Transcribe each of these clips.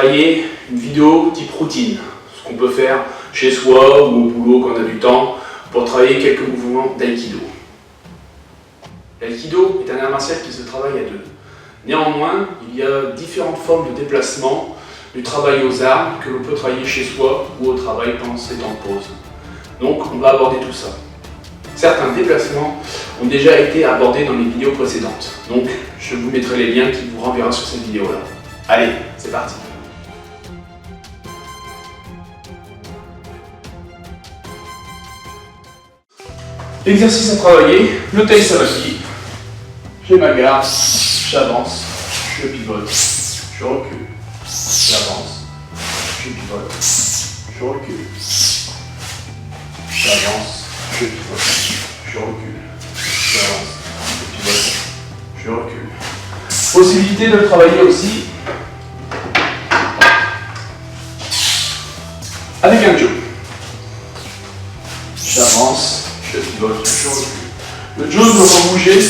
travailler une vidéo type routine, ce qu'on peut faire chez soi ou au boulot quand on a du temps, pour travailler quelques mouvements d'aïkido. L'aïkido est un art martial qui se travaille à deux. Néanmoins, il y a différentes formes de déplacement du travail aux armes que l'on peut travailler chez soi ou au travail pendant ses temps de pause. Donc on va aborder tout ça. Certains déplacements ont déjà été abordés dans les vidéos précédentes, donc je vous mettrai les liens qui vous renverront sur cette vidéo-là. Allez, c'est parti! L'exercice à travailler, le taï savaki. J'ai ma garde, j'avance, je pivote, je recule, j'avance, je pivote, je recule, j'avance, je pivote, je recule, j'avance, je pivote, je recule. Possibilité de le travailler aussi avec un jo. J'avance, je pivote, je recule. Le jo doit pas bouger,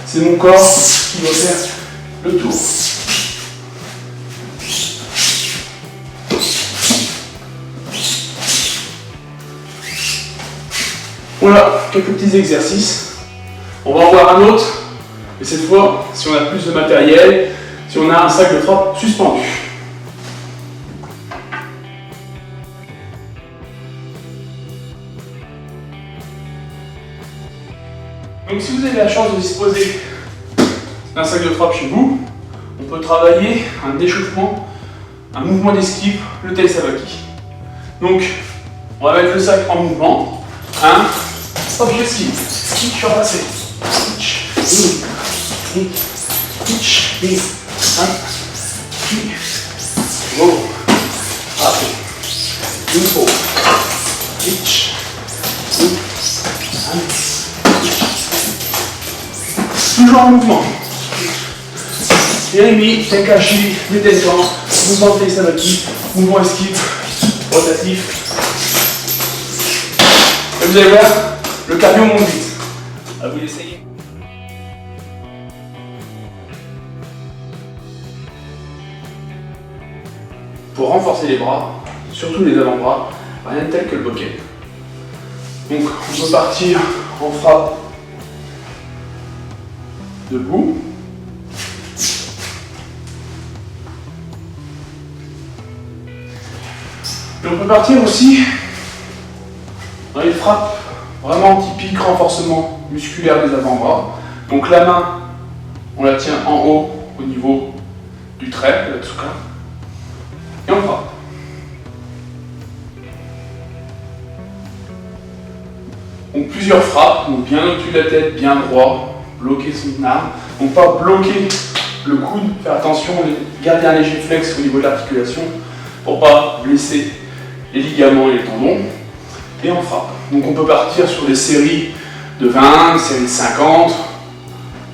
c'est mon corps qui doit faire le tour. Voilà, quelques petits exercices. On va en voir un autre, mais cette fois, si on a plus de matériel, si on a un sac de frappe suspendu. Donc si vous avez la chance de disposer d'un sac de frappe chez vous, on peut travailler un échauffement, un mouvement d'esquive, le taï savaki. Donc on va mettre le sac en mouvement. 1, hop, j'esquive, je suis repassé. 1, go, après, une fois, toujours en mouvement. Yerimi, Tenkachi, détendant, mouvement taï savaki, mouvement esquive, rotatif. Et vous allez voir, le cardio monte vite. À vous d'essayer. Pour renforcer les bras, surtout les avant-bras, rien de tel que le bokken. Donc on peut partir en frappe debout. Et on peut partir aussi dans les frappes vraiment typiques, renforcement musculaire des avant-bras. Donc la main, on la tient en haut au niveau du trait, de la tsuka, et on frappe. Donc plusieurs frappes, donc bien au-dessus de la tête, bien droit, bloquer son arme. Donc pas bloquer le coude, faire attention, garder un léger flex au niveau de l'articulation pour pas blesser les ligaments et les tendons. Et on frappe. Donc on peut partir sur des séries de 20, des séries de 50,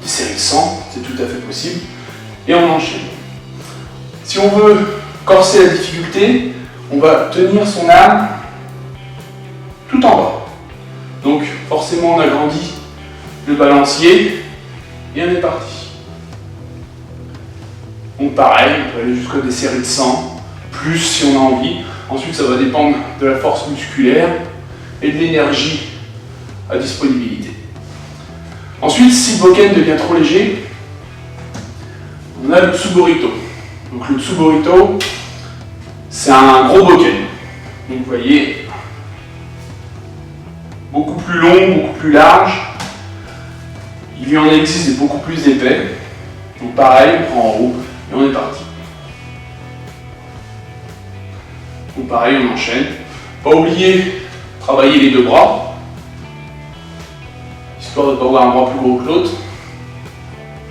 des séries de 100, c'est tout à fait possible. Et on enchaîne. Si on veut corser la difficulté, on va tenir son arme tout en bas. Donc forcément on agrandit le balancier et on est parti. Donc pareil, on peut aller jusqu'à des séries de 100, plus si on a envie. Ensuite ça va dépendre de la force musculaire et de l'énergie à disponibilité. Ensuite, si le bokken devient trop léger, on a le tsuborito. Donc le tsuborito, c'est un gros bokken. Donc vous voyez, beaucoup plus long, beaucoup plus large. Il y en existe des beaucoup plus épais. Donc pareil, on prend en haut et on est parti. Donc pareil, on enchaîne. Pas oublier travailler les deux bras, histoire de ne pas avoir un bras plus gros que l'autre.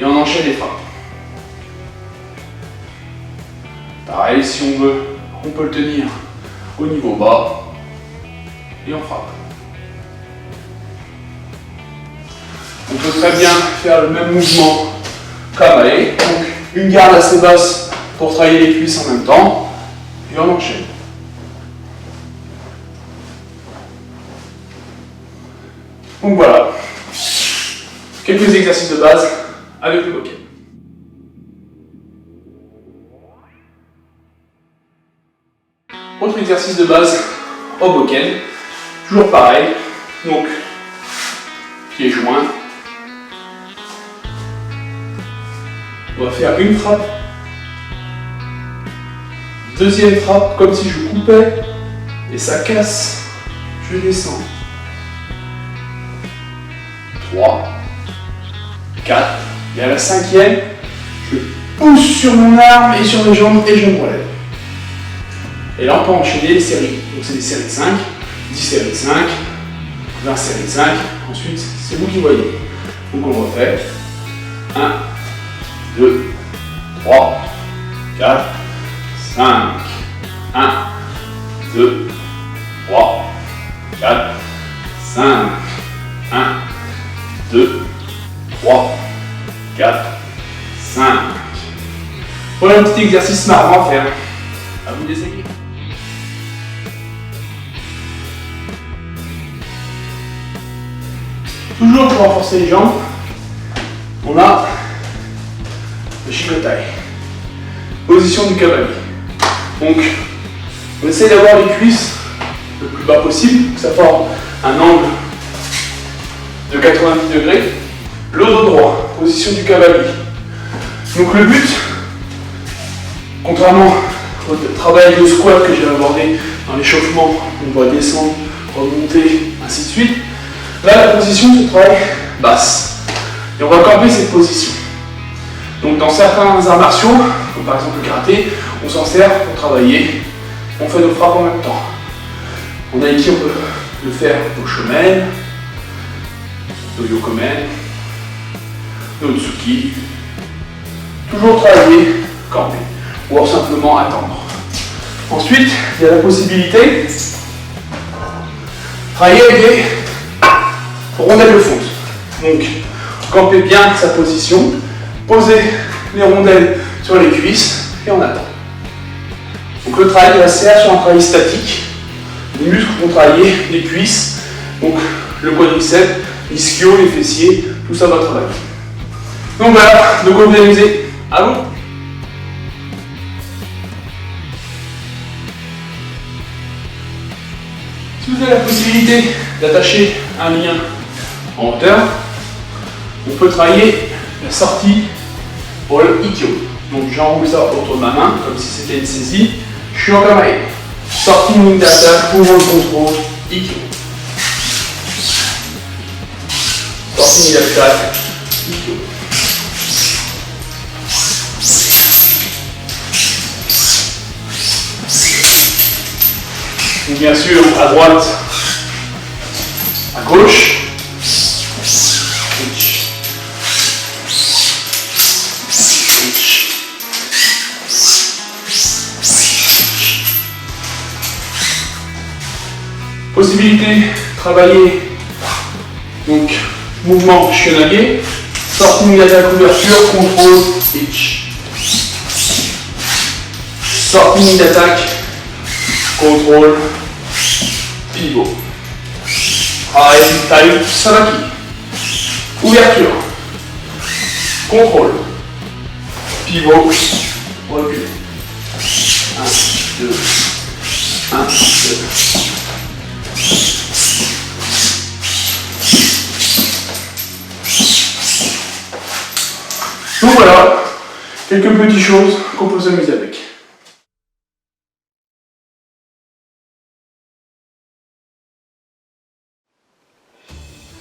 Et on enchaîne les frappes. Pareil, si on veut, on peut le tenir au niveau bas et on frappe. On peut très bien faire le même mouvement kamae, donc une garde assez basse pour travailler les cuisses en même temps, et on enchaîne. Donc voilà, quelques exercices de base avec le bokken. Autre exercice de base, Hoboken. Toujours pareil. Donc, pieds joints. On va faire une frappe. Deuxième frappe, comme si je coupais. Et ça casse. Je descends. 3, 4. Et à la cinquième, je pousse sur mon arme et sur mes jambes et je me relève. Et là, on peut enchaîner les séries. Donc, c'est des séries de 5, 10 séries de 5, 20 séries de 5. Ensuite, c'est vous qui voyez. Donc, on refait 1, 2, 3, 4, 5. 1, 2, 3, 4, 5. 1, 2, 3, 4, 5. Voilà un petit exercice marrant à faire. À vous d'essayer. Toujours pour renforcer les jambes, on a le Shigotai. Position du cavalier. Donc, on essaie d'avoir les cuisses le plus bas possible, que ça forme un angle de 90 degrés. Le dos droit, position du cavalier. Donc le but, contrairement au travail de squat que j'ai abordé dans l'échauffement, on va descendre, remonter, ainsi de suite. Là, la position se travaille basse. Et on va camper cette position. Donc dans certains arts martiaux, comme par exemple le karaté, on s'en sert pour travailler. On fait nos frappes en même temps. En Aiki, on peut le faire au Shomen, au Yokomen, au Tsuki. Toujours travailler, camper, ou alors simplement attendre. Ensuite, il y a la possibilité de travailler avec des rondelles de fonte. Donc, camper bien sa position, poser les rondelles sur les cuisses et on attend. Donc le travail va se faire sur un travail statique. Les muscles vont travailler les cuisses, donc le quadriceps, l'ischio, les fessiers, tout ça va travailler. Donc voilà, donc vous amusez. À vous. Si vous avez la possibilité d'attacher un lien en hauteur, on peut travailler la sortie pour le Ikkyo. Donc j'enroule ça autour de ma main, comme si c'était une saisie. Je suis en kamae. Sortie de ligne d'attaque, pour le contrôle, Ikkyo. Sortie de ligne d'attaque, Ikkyo. Donc bien sûr, à droite, à gauche. Possibilité de travailler, donc mouvement chenalier, sortie d'attaque ouverture, contrôle, hitch. Sortie d'attaque, contrôle, pivot. Taille, Sabaki. Ouverture, contrôle, pivot, recul. 1, 2, 1, 2. Donc voilà, quelques petites choses qu'on peut s'amuser avec.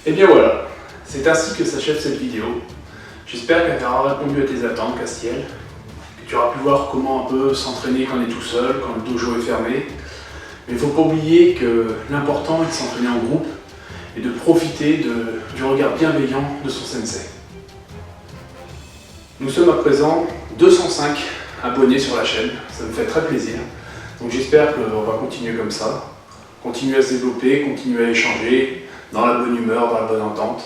Et bien voilà, c'est ainsi que s'achève cette vidéo. J'espère qu'elle aura répondu à tes attentes, Castiel, que tu auras pu voir comment un peu s'entraîner quand on est tout seul, quand le dojo est fermé. Mais il ne faut pas oublier que l'important est de s'entraîner en groupe et de profiter du regard bienveillant de son sensei. Nous sommes à présent 205 abonnés sur la chaîne, ça me fait très plaisir. Donc j'espère qu'on va continuer comme ça, continuer à se développer, continuer à échanger dans la bonne humeur, dans la bonne entente.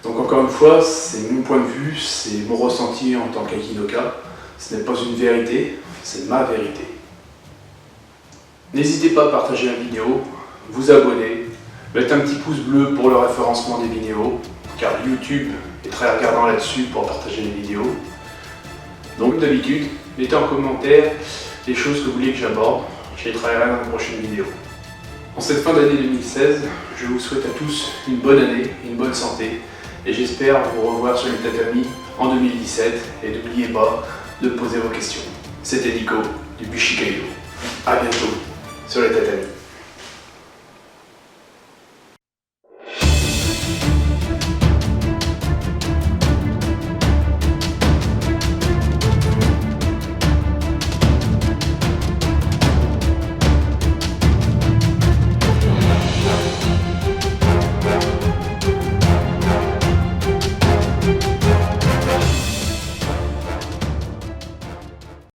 Donc encore une fois, c'est mon point de vue, c'est mon ressenti en tant qu'Aikidoka. Ce n'est pas une vérité, c'est ma vérité. N'hésitez pas à partager la vidéo, vous abonner, mettre un petit pouce bleu pour le référencement des vidéos, car YouTube est très regardant là-dessus pour partager les vidéos. Donc d'habitude, mettez en commentaire les choses que vous voulez que j'aborde. J'y travaillerai dans une prochaine vidéo. En cette fin d'année 2016, je vous souhaite à tous une bonne année, une bonne santé, et j'espère vous revoir sur les tatamis en 2017, et n'oubliez pas de poser vos questions. C'était Nico du Bushikayo. A bientôt sur les tatamis.